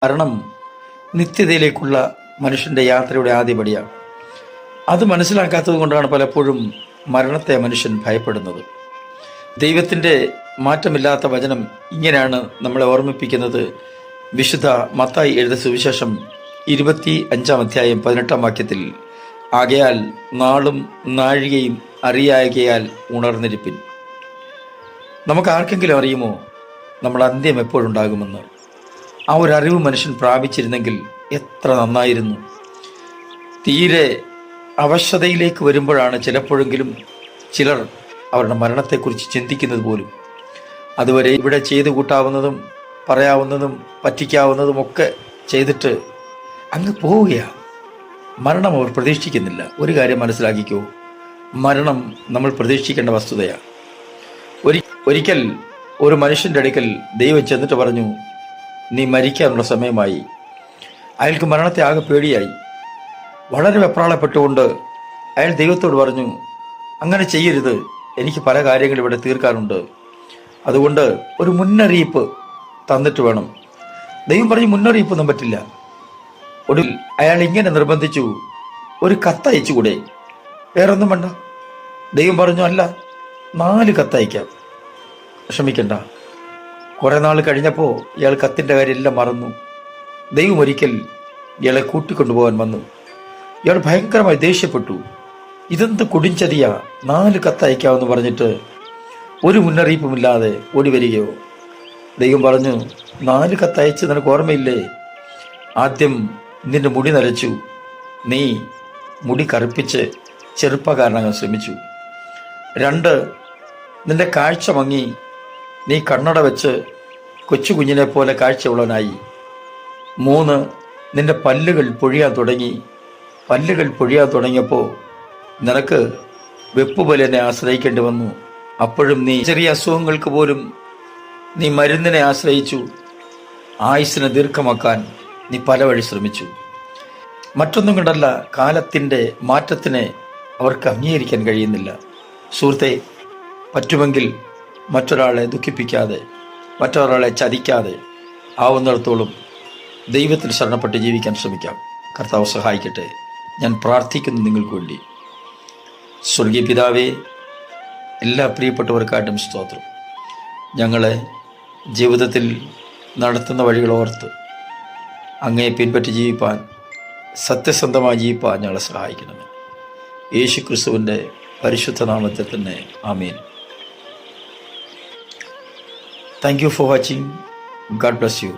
മരണം നിത്യതയിലേക്കുള്ള മനുഷ്യൻ്റെ യാത്രയുടെ ആദ്യപടിയാണ്. അത് മനസ്സിലാക്കാത്തത് കൊണ്ടാണ് പലപ്പോഴും മരണത്തെ മനുഷ്യൻ ഭയപ്പെടുന്നത്. ദൈവത്തിൻ്റെ മാറ്റമില്ലാത്ത വചനം ഇങ്ങനെയാണ് നമ്മളെ ഓർമ്മിപ്പിക്കുന്നത്. വിശുദ്ധ മത്തായി എഴുതിയ സുവിശേഷം 25 അധ്യായം 18 വാക്യത്തിൽ, ആകയാൽ നാളും നാഴികയും അറിയായകയാൽ ഉണർന്നിരിപ്പിൻ. നമുക്ക് ആർക്കെങ്കിലും അറിയുമോ നമ്മുടെ അന്ത്യം എപ്പോഴുണ്ടാകുമെന്ന്? ആ ഒരു അറിവ് മനുഷ്യൻ പ്രാപിച്ചിരുന്നെങ്കിൽ എത്ര നന്നായിരുന്നു. തീരെ അവശതയിലേക്ക് വരുമ്പോഴാണ് ചിലപ്പോഴെങ്കിലും ചിലർ അവരുടെ മരണത്തെക്കുറിച്ച് ചിന്തിക്കുന്നത് പോലും. അതുവരെ ഇവിടെ ചെയ്തു കൂട്ടാവുന്നതും പറയാവുന്നതും പറ്റിക്കാവുന്നതും ഒക്കെ ചെയ്തിട്ട് അങ്ങ് പോവുകയാണ്. മരണം അവർ പ്രതീക്ഷിക്കുന്നില്ല. ഒരു കാര്യം മനസ്സിലാക്കിക്കോ, മരണം നമ്മൾ പ്രതീക്ഷിക്കേണ്ട വസ്തുതയാണ്. ഒരിക്കൽ ഒരു മനുഷ്യൻ്റെ അടുക്കൽ ദൈവം ചെന്നിട്ട് പറഞ്ഞു, നീ മരിക്കാനുള്ള സമയമായി. അയാൾക്ക് മരണത്തെ ആകെ പേടിയായി. വളരെ വെപ്രാളപ്പെട്ടുകൊണ്ട് അയാൾ ദൈവത്തോട് പറഞ്ഞു, അങ്ങനെ ചെയ്യരുത്, എനിക്ക് പല കാര്യങ്ങൾ ഇവിടെ തീർക്കാനുണ്ട്, അതുകൊണ്ട് ഒരു മുന്നറിയിപ്പ് തന്നിട്ട് വേണം. ദൈവം പറഞ്ഞു, മുന്നറിയിപ്പൊന്നും പറ്റില്ല. ഒടുവിൽ അയാൾ ഇങ്ങനെ നിർബന്ധിച്ചു, ഒരു കത്തയച്ചുകൂടെ? വേറൊന്നും വേണ്ട. ദൈവം പറഞ്ഞു, അല്ല, 4 കത്തയക്കാം. ക്ഷമിക്കണ്ട. കുറെ നാൾ കഴിഞ്ഞപ്പോൾ ഇയാൾ കത്തിൻ്റെ കാര്യമെല്ലാം മറന്നു. ദൈവം ഒരിക്കൽ ഇയാളെ കൂട്ടിക്കൊണ്ടുപോകാൻ വന്നു. ഇയാൾ ഭയങ്കരമായി ദേഷ്യപ്പെട്ടു. ഇതെന്ത് കുടിഞ്ചതിയാ, 4 കത്തയക്കാമെന്ന് പറഞ്ഞിട്ട് ഒരു മുന്നറിയിപ്പുമില്ലാതെ ഓടി വരികയോ? ദൈവം പറഞ്ഞു, 4 കത്തയച്ച് നിനക്ക് ഓർമ്മയില്ലേ? ആദ്യം നിന്റെ മുടി നരച്ചു, നീ മുടി കറുപ്പിച്ച് ചെറുപ്പക്കാരനാകാൻ ശ്രമിച്ചു. 2, നിന്റെ കാഴ്ച മങ്ങി, നീ കണ്ണട വെച്ച് കൊച്ചു കുഞ്ഞിനെ പോലെ കാഴ്ചയുള്ളവനായി. 3, നിന്റെ പല്ലുകൾ പൊഴിയാൻ തുടങ്ങി. പല്ലുകൾ പൊഴിയാൻ തുടങ്ങിയപ്പോൾ നിനക്ക് വെപ്പുപൊലിനെ ആശ്രയിക്കേണ്ടി വന്നു. അപ്പോഴും നീ ചെറിയ അസുഖങ്ങൾക്ക് പോലും നീ മരുന്നിനെ ആശ്രയിച്ചു. ആയുസ്സിനെ ദീർഘമാക്കാൻ നീ പല വഴി ശ്രമിച്ചു. മറ്റൊന്നും കൊണ്ടല്ല, കാലത്തിൻ്റെ മാറ്റത്തിനെ അവർക്ക് അംഗീകരിക്കാൻ കഴിയുന്നില്ല. സുഹൃത്തെ, പറ്റുമെങ്കിൽ മറ്റൊരാളെ ദുഃഖിപ്പിക്കാതെ, മറ്റൊരാളെ ചതിക്കാതെ ആവുന്നിടത്തോളം ദൈവത്തിൽ ശരണപ്പെട്ട് ജീവിക്കാൻ ശ്രമിക്കാം. കർത്താവ് സഹായിക്കട്ടെ. ഞാൻ പ്രാർത്ഥിക്കുന്നു നിങ്ങൾക്ക് വേണ്ടി. സ്വർഗീയ പിതാവേ, എല്ലാ പ്രിയപ്പെട്ടവർക്കായിട്ടും സ്തോത്രം. ഞങ്ങളെ ജീവിതത്തിൽ നടത്തുന്ന വഴികളോർത്ത് അങ്ങയെ പിൻപറ്റി ജീവിപ്പാൻ, സത്യസന്ധമായി ജീവിപ്പാൻ ഞങ്ങളെ സഹായിക്കണമേ. യേശു ക്രിസ്തുവിൻ്റെ പരിശുദ്ധ നാമത്തിൽ തന്നെ ആമേൻ. Thank you for watching. God bless you.